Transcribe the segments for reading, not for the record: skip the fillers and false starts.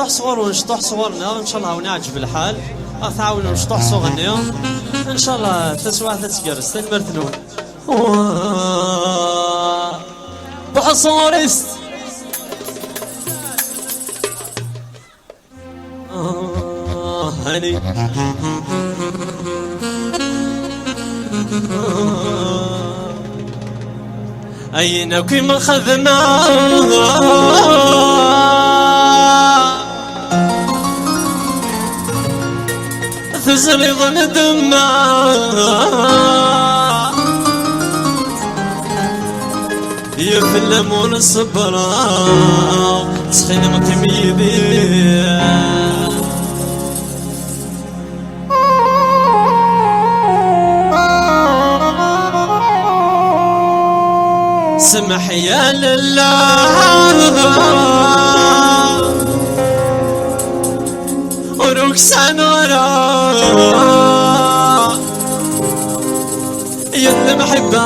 نشطح صور ونشطح صورنا ان شاء الله ونعجب الحال. تعاونوا نشطح صورنا ان شاء الله تسوى تسقرس تنمرتنون بحصورست هني أين كم خذنا تزري ظل دمنا يفلمون الصبرا تسخين متميبين سمح يا لله وركسان ورا يا المحبة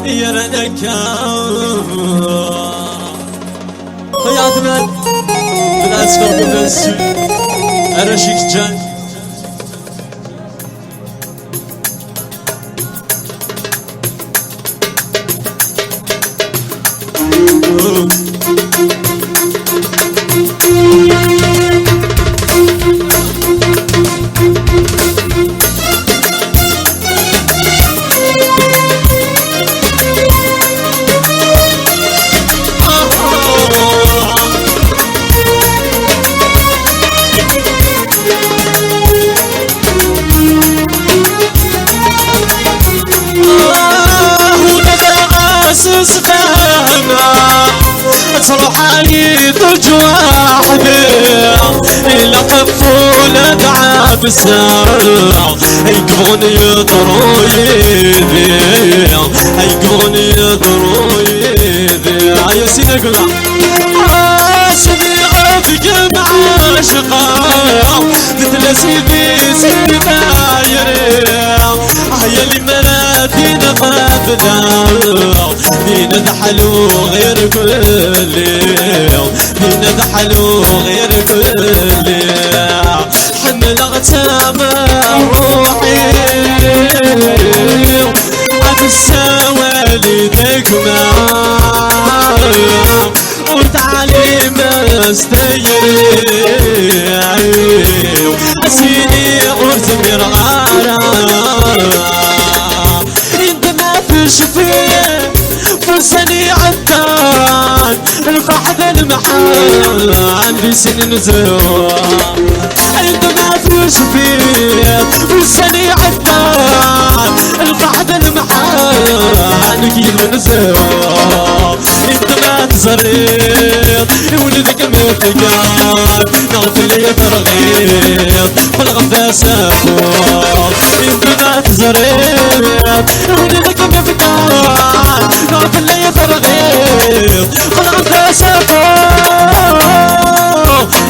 يا ردكا يا عدمان بالأسفل بالأسفل أرشيك جان صروحاني تجواحدي إلا طفولة دعا بالسار هيقبون يضروا يدي هيقبون يضروا يدي يا سيدي قلنا صديقة بك معاشقة تتلسي في سبايري هيا اللي منادينا قابلة دينا دحلو غير كلي دينا دحلو غير كلي حمل غتامة روحي عاد السوالي دقمة وتعالي ما استيري أسيني غرزمير غارة انت ما فيش فيه فرساني عدان الفحد المحال عندي سن نزوع انت ما فيش فيه فرساني عدان الفحد المحال عندي نزوع انت ما تزريت ولدك متقال نغفل لي ترغيب بالغفاس افوق انت ما تزريت ولدك متقال نغفل لي ترغيب بالغفاس افوق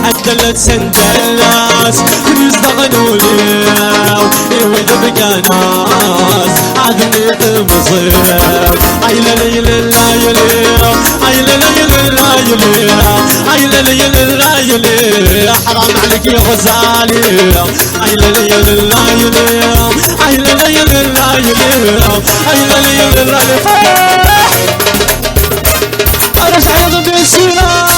عدلت سندلاس يزدغنوا لي واذا بقى ناس عدني تمصير عيلا ليل لا يليل عيلا ليل لا يليل عيلا ليل لا يليل حرام عليك يا غزالي عيلا ليل لا يليل عيلا ليل لا يليل عيلا ليل لا يليل ارجع يا بسينا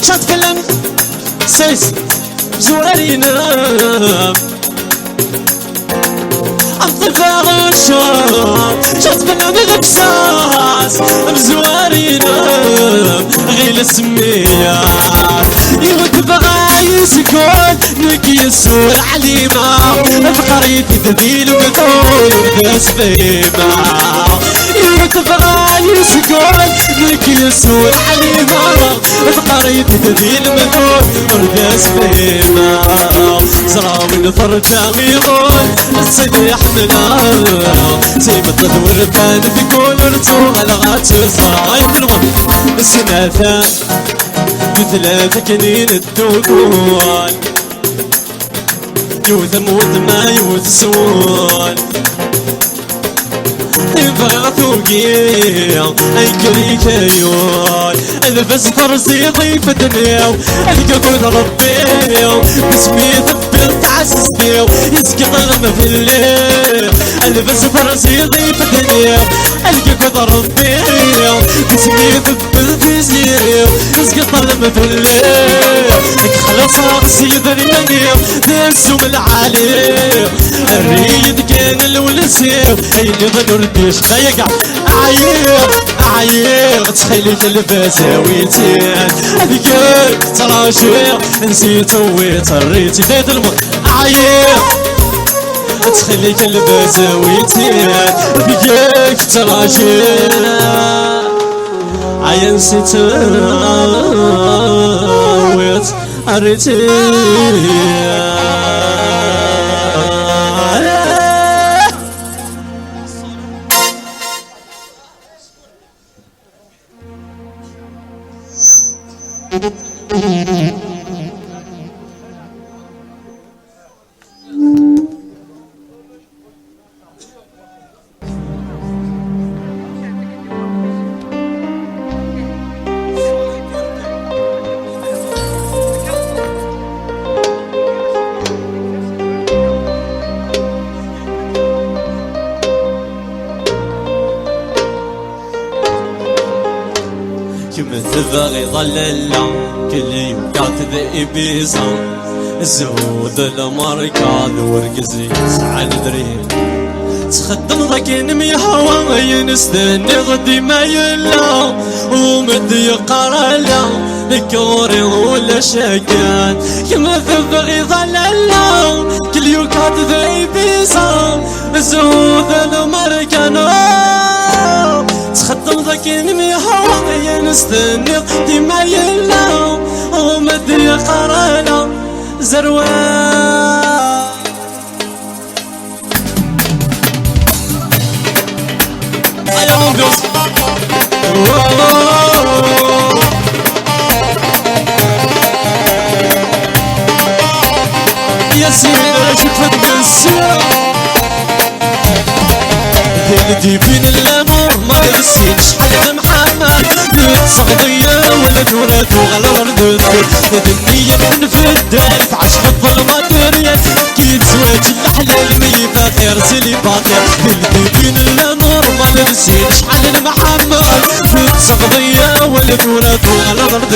شات فيلم سيس زوارينا أمطر غشات شات فيلم غبساس بزوارينا غير السمية يود بغا يسكون نكي السور عليما بقريتي تديل وقتول وداس فيما يود بغا يسكون نكي يسول عليها بقريت ذي المذور ورقاس فيما زراوي فرجا غيظون الصيد يحملها سيب التدور بان في كل رسوم الغات صايب المهم السنافان بثلاثة كنين الدوكون يوثم ودما يوثسون فغثوقي انكري كيون البس فرسي ضيف دنيا القبول ربي باسمي ثبت عسستي يسقط الغم في الليل البس فرسي ضيف دنيا القبول ربي باسمي ثبت في زيري يسقط الغم في الليل خلص راسي ذرياني نسوم العالي الريد كان الولسيو اللي ظنوا رديش ضيقع عيير تخيلي تلبسي ويتين هذيك ترى شوية نسيت ويتريتي دايت الموت عيير تخيلي تلبسي ويتين هذيك ترى شوية عيا نسيت ويتريتي تبغي ظللا كل يوم كاتب إبيزا الزهود المركض ورقزي سعد دريم تخدم ضكين ميهوى ينستني غدي ما يلا ومدي قرلا ذكوري ولا شكان كما تبغي ظللا كل يوم كاتب إبيزا الزهود المركض تخدم ضكين ميهوى ينستني غدي ما يلا ومدي قرلا زروان أيوة بلوز يا سيدي شفت بالسيرة اللي بين الامور ما تنسين شحال محمد صغدية ولا تورات وغلا ورد الدنيا من في الدار في عشق الظلمة دريات كي تزواج الحلال ميفا خير سلي باطل اللي بين الامور ما تنسين شحال محمد صغدية ولا تورات وغلا ورد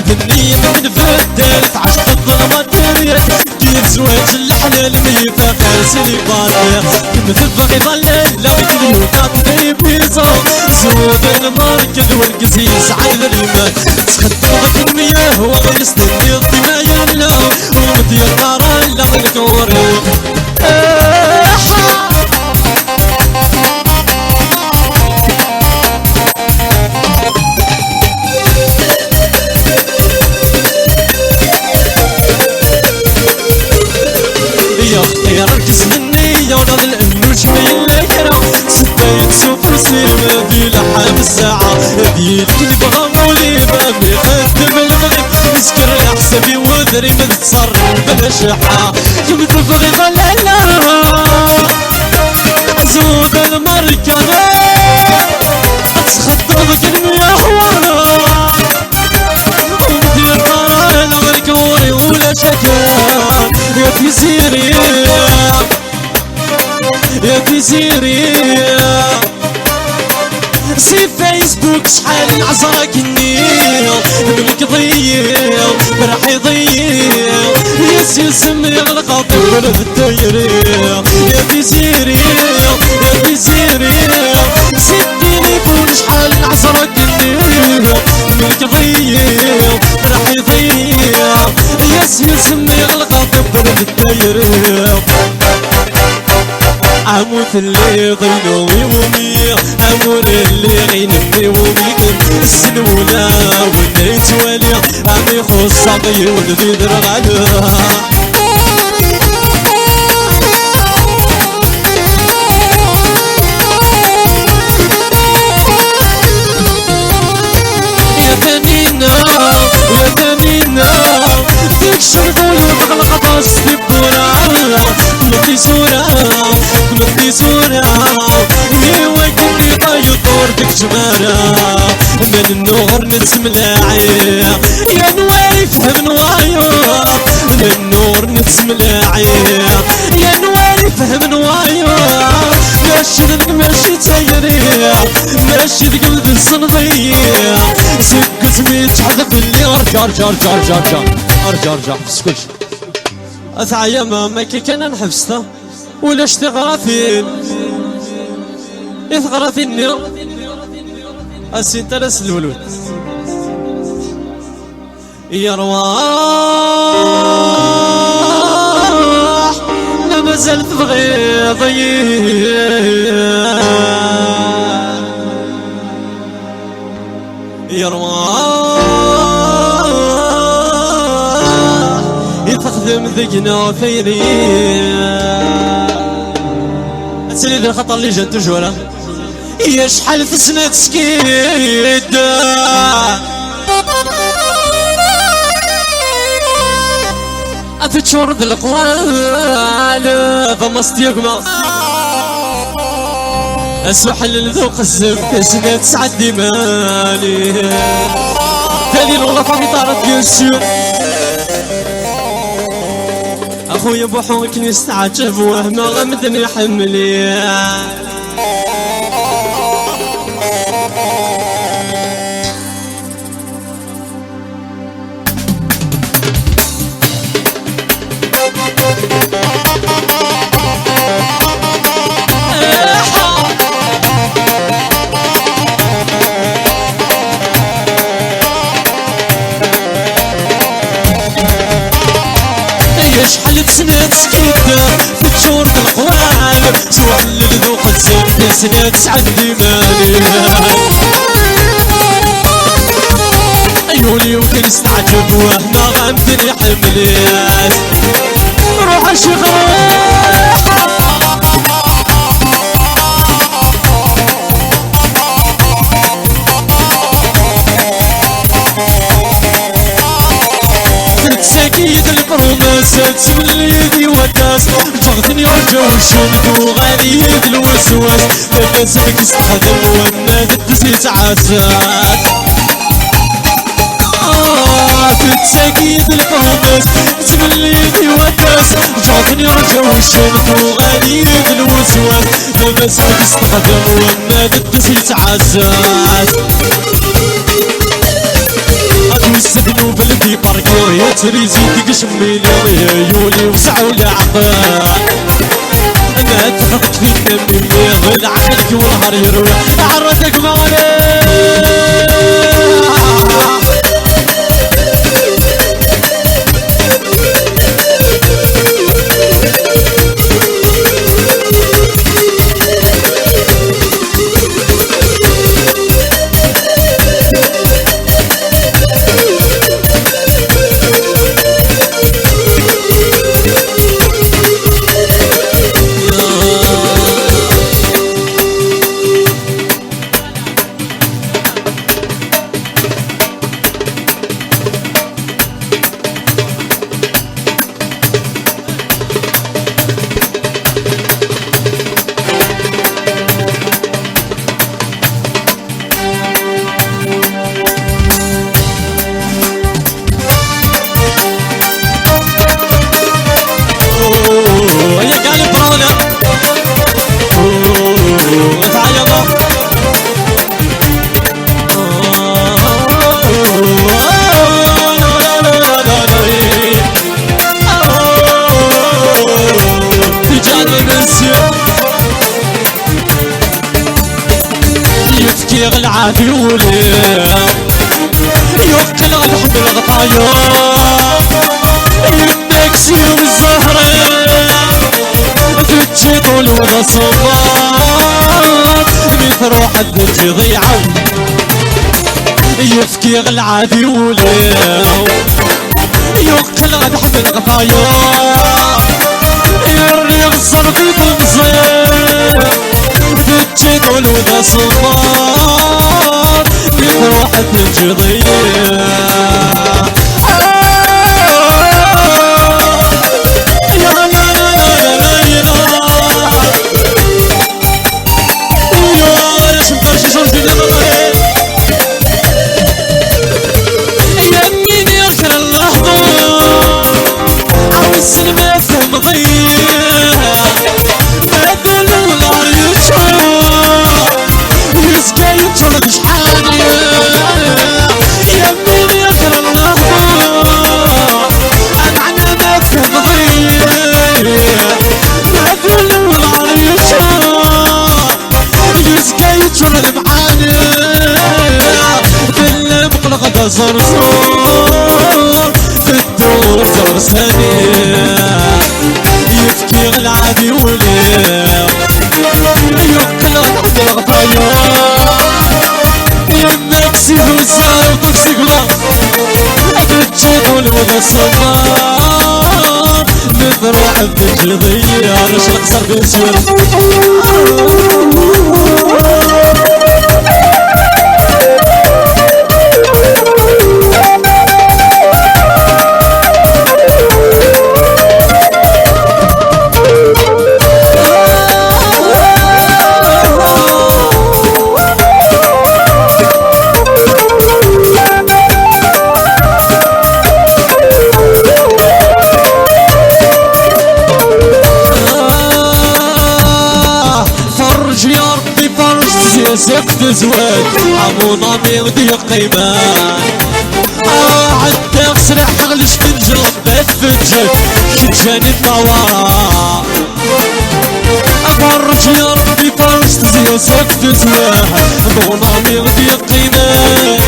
الدنيا من في الدار في عشق الظلمة دريات كي تزواج الحلال ميفا خير سلي باطل كم تبغي ظلل لا بكل يوكات بيبيزا زود المركز والقسيس عيد الإيمان تخطوها في المياه وغير استني الضما يلا ومدي النار لا بالكوري يا اختي ركز مني يا ولد الانوش ميلا كرا سبايت سوبر سيما في لحام الساعة هدي الكذب غمولي ما بيخدم المغرب نسكر لحسابي وذري من تصرف بلا شحة كم تبغي ظلالا زود المركبة تخطب كلمة حوارا ومدير قرار والكوري ولا شكا يا في سيري يا في سيري سي فيسبوك شحال نعزرك النيل ملك ضيع راح يضيع يسمي يغلق طول الدايري يا في سيري يا في سيري سي التليفون شحال نعزرك النيل ملك ضيع راح يضيع يسمي يغلق طول الدايري عموت اللي ضينو ويومي عمون اللي غينفي وميكن السنولة ونيت والي عمي خص عطي ولدي درغالة يا ثمينة يا ثمينة فيك شرطو يبغلق باص في بورا كمتي صورة كمتي صورة ايوا كني طايو طور ديك جمارة من النور نتملاعي يا نواي فهم نوايا من النور نتملاعي يا نواي فهم نوايا ماشي ذنك ماشي تايري ماشي القلب الصنضية سكت ميت حذف اللي ارجع ارجع ارجع ارجع ارجع ارجع ارجع مسكتش اثعيا ما كي كان نحبسها ولاش تغرافين يثغرافيني اسين ترس الولود يا رواح لا مازال تبغي ضيع يا رواح يتخدم ذقنا فيري اسالي ذا الخطر اللي جات جوره يا شحال في سنة سكيد أتشور ذا القوال ضمست يقمص أسوحل الذوق الزب سنة تسعد ديماني تالي الغلطة في طارت يسير أخويا بوحو كنيس تعجب وهما غمدني حملي شحال سنة سكيدة في تشور القوال توحل الذوق الزين سنة تسعد ديماني عيوني وكل استعجب وهنا غمدني حمليات روح الشيخ سكيد البروماس تسملي يدي وداس جغدني رجو الشمت وغالي الوسواس لباس لك استخدم وانا تدسي تعاسات سكيد البروماس تسملي يدي وداس جغدني رجو الشمت وغالي الوسواس لباس لك استخدم وانا تدسي تعاسات السدنو بلدي بركو يا تريزي تقشمي لي يولي وسعوا العقل انا اتخذت فيك من ميغ عقلك والنهار يروي عرضك موالي العادي ولي يقتل الحب الغطايا يمكسي بالزهرة تجي طول وذا صفات مثل روح الدج ضيعة يفكي العادي وليو يقتل غد حمل غفايا يري غصر في تنصير دجي قول وذا صفار يروح التجضير صرصور في الدور زرسانية يفكي العادي وليه يقتل عند الغطايا يمك سيدو الزهر طقسي قلا بتجيب والوضع الصفار نروح بتجلضية عرش الأقصر بيسير سقف زواج عمونا بيغدي قيمان عدى غسرع حغلش تنجلط بيت فجك شجاني الطوارا فرج يا ربي فرشت زي سقف زواج عمونا بيغدي قيمان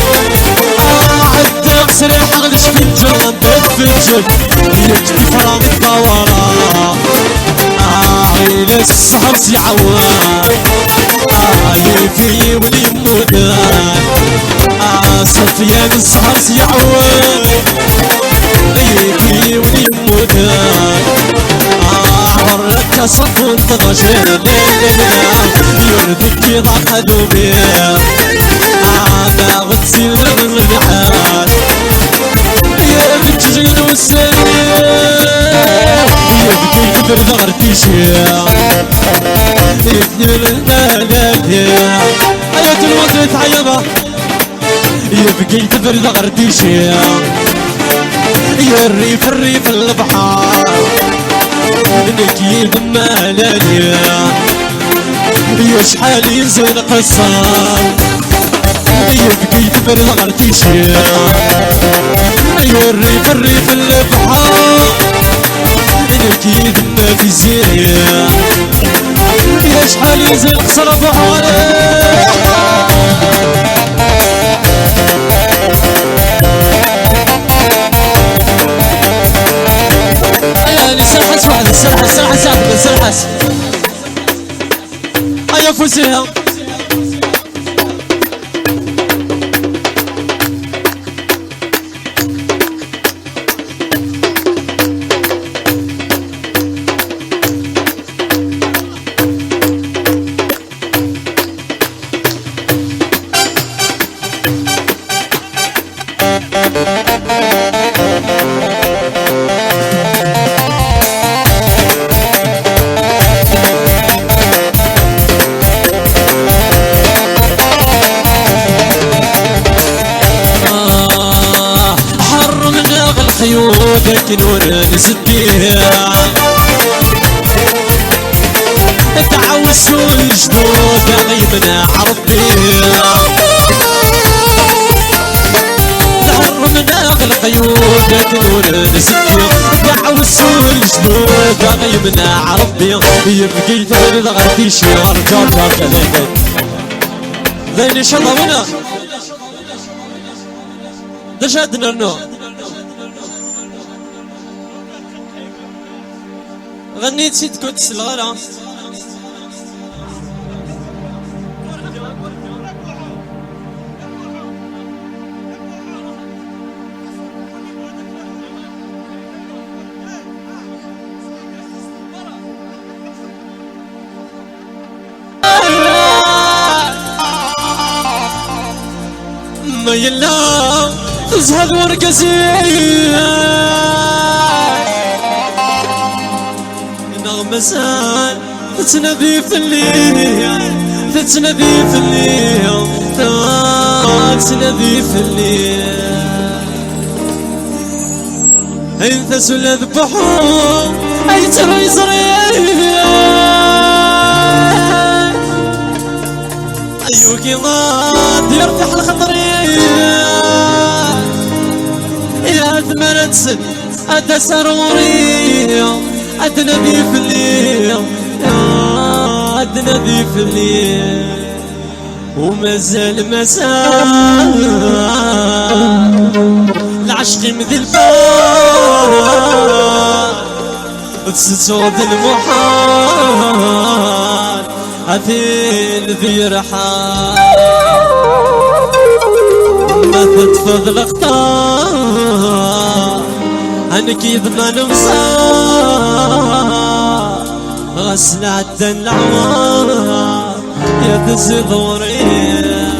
عدى غسرع حغلش تنجلط بيت فجك يجدي فرام الطوارا عيل السهر سيعوان يفي ولي مودان سفيان السهر سيعوان يفي ولي مودان عبرك صفون تغشر يردك ضاق دوبي ما غتسير من الحال يا بتجين والسلام يبكي كبر ضغرتيشي يثني الملابيع حياة الوطن تعيبه يبكي كبر ضغرتيشي يا الريف البحر نجيب مالانيا يا شحال ينزل قصار يبكي كبر ضغرتيشي يا الريف البحر نجيب ما في زينيا يا شحال ينزل قصر بحالي ايا سرحس واحد سرحس سرحس ايا فوزيها خيوطك نور نسديها تعوسوا الجدود غيبنا عرف بيها تعرمنا غل خيوطك نور نسديها تعوسوا الجدود غيبنا عرف بيها يبقي تغير غير شيار جار كذا ذين شطبنا دشدنا النوم غنيت سيد كنت الصغيرة ما يلا تزهد ورقزين نغمة زال تتنبي في الليل تتنبي في الليل تتنبي في الليل انت سل ذبحوا اي ترى ايوكي غاد يرتاح الخطري يا ثمانة سن أدى سروري أدنبي في الليل أدنبي في الليل ومازال مساء العشق مثل البار تسود المحال أثيل ذي رحال ما تتفض الأخطار أنك يضمن مصار غسل عدى العوار يا تزغوري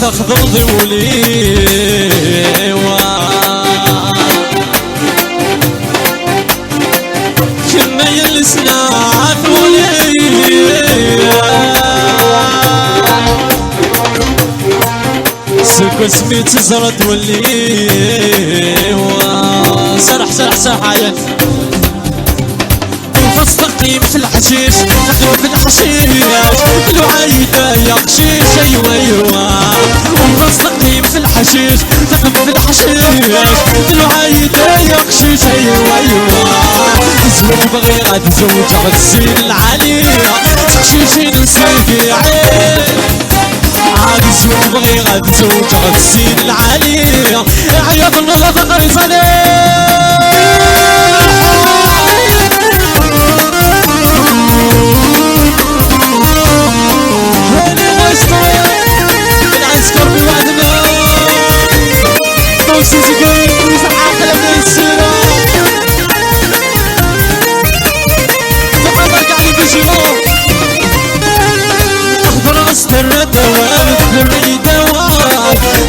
تاخذ ضولي كما يلسنا عفولي سكو سميت زرد ولي سرح سرح سرح عيال فاستقيم في الحشيش تقيم في الحشيش الوعيدة يا قشيش ايوا ايوا فاستقيم في الحشيش تقيم في الحشيش الوعيدة يا قشيش ايوا ايوا تزوج بغي غادي تزوج غتزين العالية تقشيشين نسيفي عين عادي تزوج بغي غادي تزوج غتزين العالية عياط الله فقري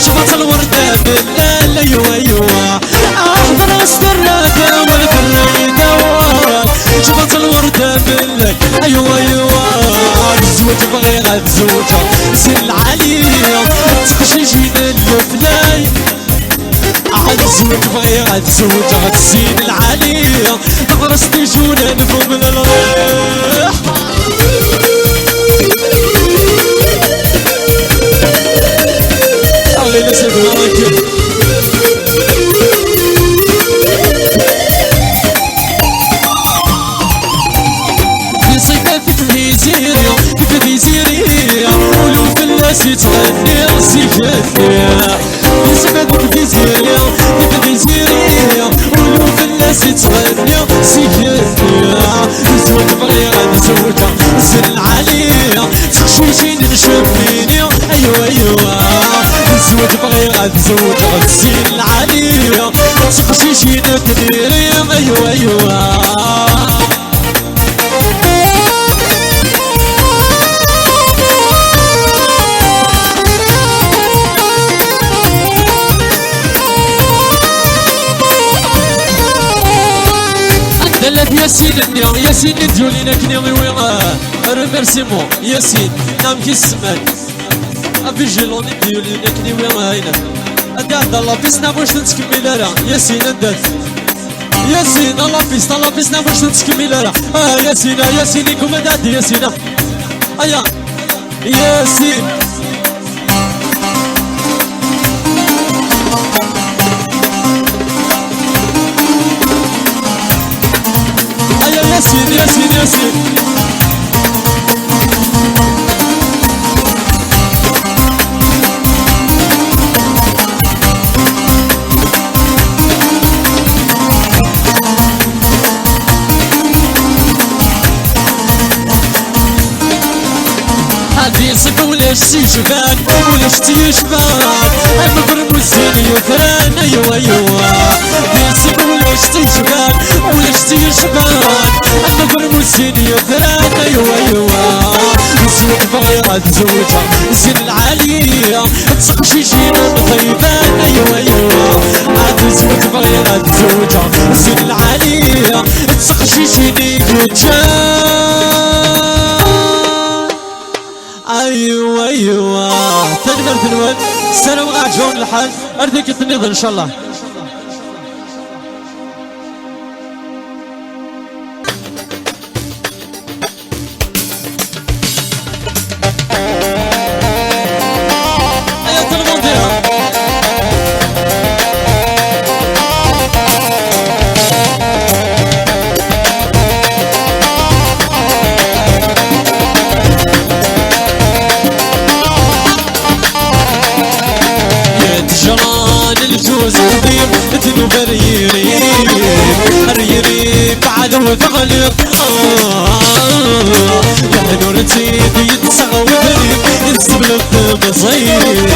شفت الوردة بالليل ايوا ايوا احضر استرادة والبريدة شفت الوردة بالليل ايوا ايوا الزوج بغي غاد زوجة زين العالية تقشيشين الفلاي عاد الزوج بغي غاد زوجة غتزين العالية تغرس تيجونا نفوم من الريح أغلى سيدنا راكب في صيفة في فيزيريا في فيزيريا ولو في الناس يتغني سيكاتيا في صيفة في فيزيريا في فيزيريا ولو في الناس يتغني سيكاتيا الزوج بغي غادي زوجة زين العالية تخشوشين نشوفيني ايوا ايوا الزوج بغي غادي زوج غتزين العالية تقشيشين تديري ايوا ايوا دلت ياسين النيا ياسين ديولينا كني ويغا ريميرسيمون ياسين نام كي السمان افيجيلوني ديولينا كني ويغا هنا ادات الله بيسنا واش تكمل راه ياسين ادات ياسين الله بيسنا واش تكمل راه ياسين ياسين كوم ادات ياسين ايا ياسين ياسين ياسين ياسين يصف ولاش تيشبان ولاش تيشبان المغرب والزين يثران ايوا ايوا يصف ولاش تيشبان ولاش تيشبان المغرب والزين يثران ايوا ايوا الزوج بغيرها تزوجها الزين العالية تسقشيشينا مخيبان ايوا ايوا عاد الزوج بغيرها تزوجها الزين العالية تسقشيشيني كجان ايوا ايوا تقدر تنول السلام غاجون الحال ارثك التنيض ان شاء الله. وثغلب يا نورتي يتسغى وذريب ينسب للثم صيب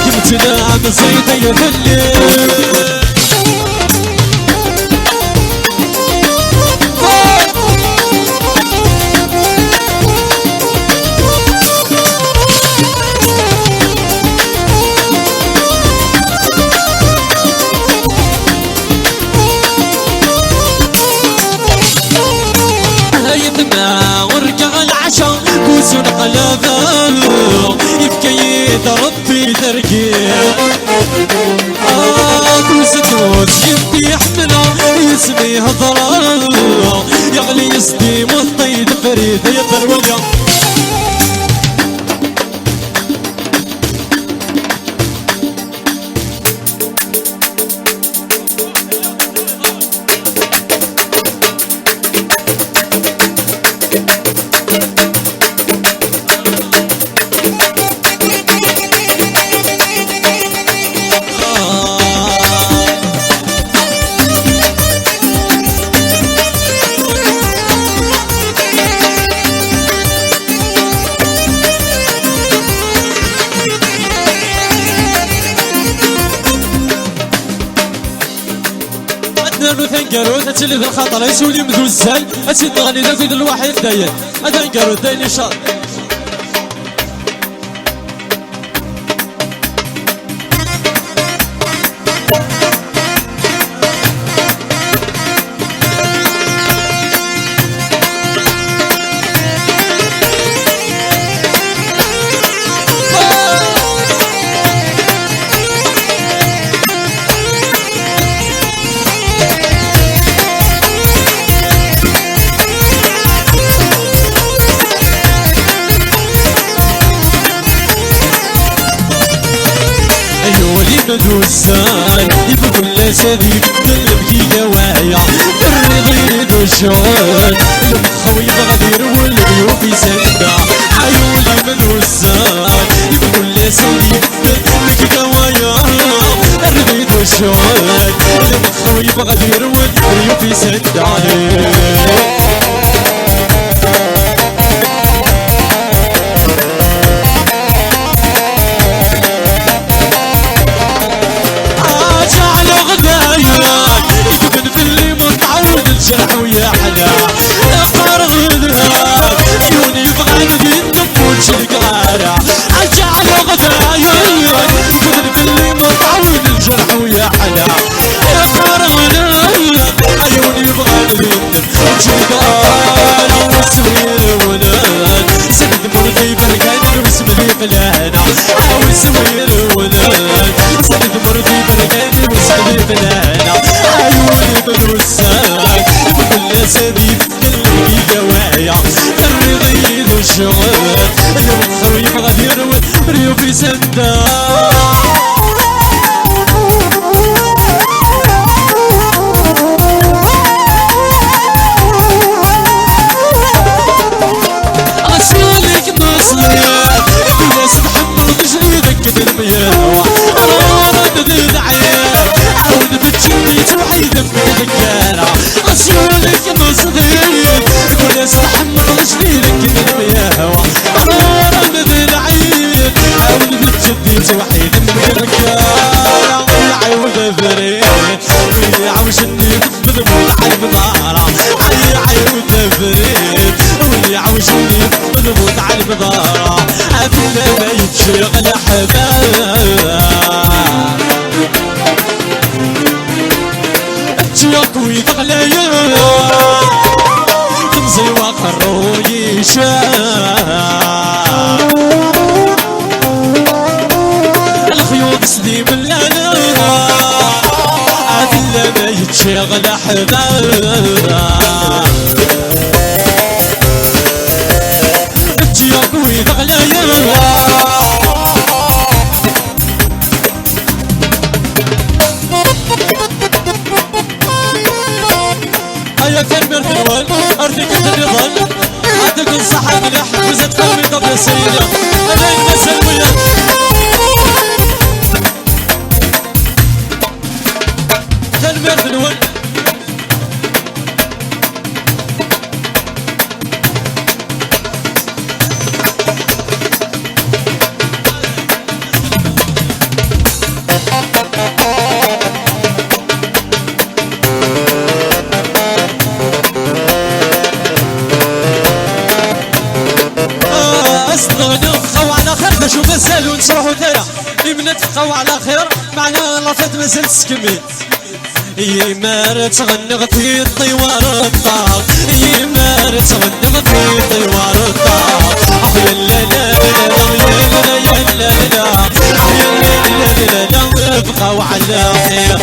يمتنا بصيدة يذلب ونقلبه يبكي ربي تركيه دوس دوس يبكي يحمله يسميه ضرر يغلي يسدي والطيد فريد يطروليه ثنقرود اتشلي ذا الخطر يسولي مذو الزل اتشي تغني ذا كيد الواحد داين ثنقرود داين ان شاء الله. دوسان يبقى كل سديد قلبكي دوايا الرضي دوشون المخوي بغدير والبيوف يسدع عيوني مدوسان يبقى كل سديد قلبكي دوايا الرضي دوشون المخوي بغدير والبيوف يسدع الجرح ويا حلا فرغ ذهب عيوني بغلبي النفوس القارع اجعل غدايا كذب اللي مطعون الجرح ويا حلا فرغ ذهب عيوني بغلبي النفوس القارع وسوير ولان سند مرضي برقان واسمي فلانا وسوير ولان سند مرضي برقان واسمي فلانا عيوني بالوسان بكل سبيل قلبي دوايا الرضي ذو الشغل المخوي بغدير والريوف يسدى غسولك نصليات في ناس تحمل تجريدك بالمياه رد ذي دعيات عود بتشميت وحيد بذكارة غسولك نصليات في ناس تحمل تجريدك بالمياه رد ذي دعيات تياك ويتغليا تمزي وقرو يشاء الخيوط سدي من لنا عادل ما يتشغل أحباب تياك ويتغليا يا كبر في الول أرضك الرضا عندك الصحة مليح وزاد قلبي قبل سيدة أنا المسل وياك كبر في الول نتفقوا على خير باش مازال ونصرحوا ثرى يمنا نتفقوا على خير معنا لافات مازال تسكمل يما تغنغتي الطيوار الطاق يما تغنغتي الطيوار الطاق لا لا لا لا لا لا لا لا لا لا لا بقاو على خير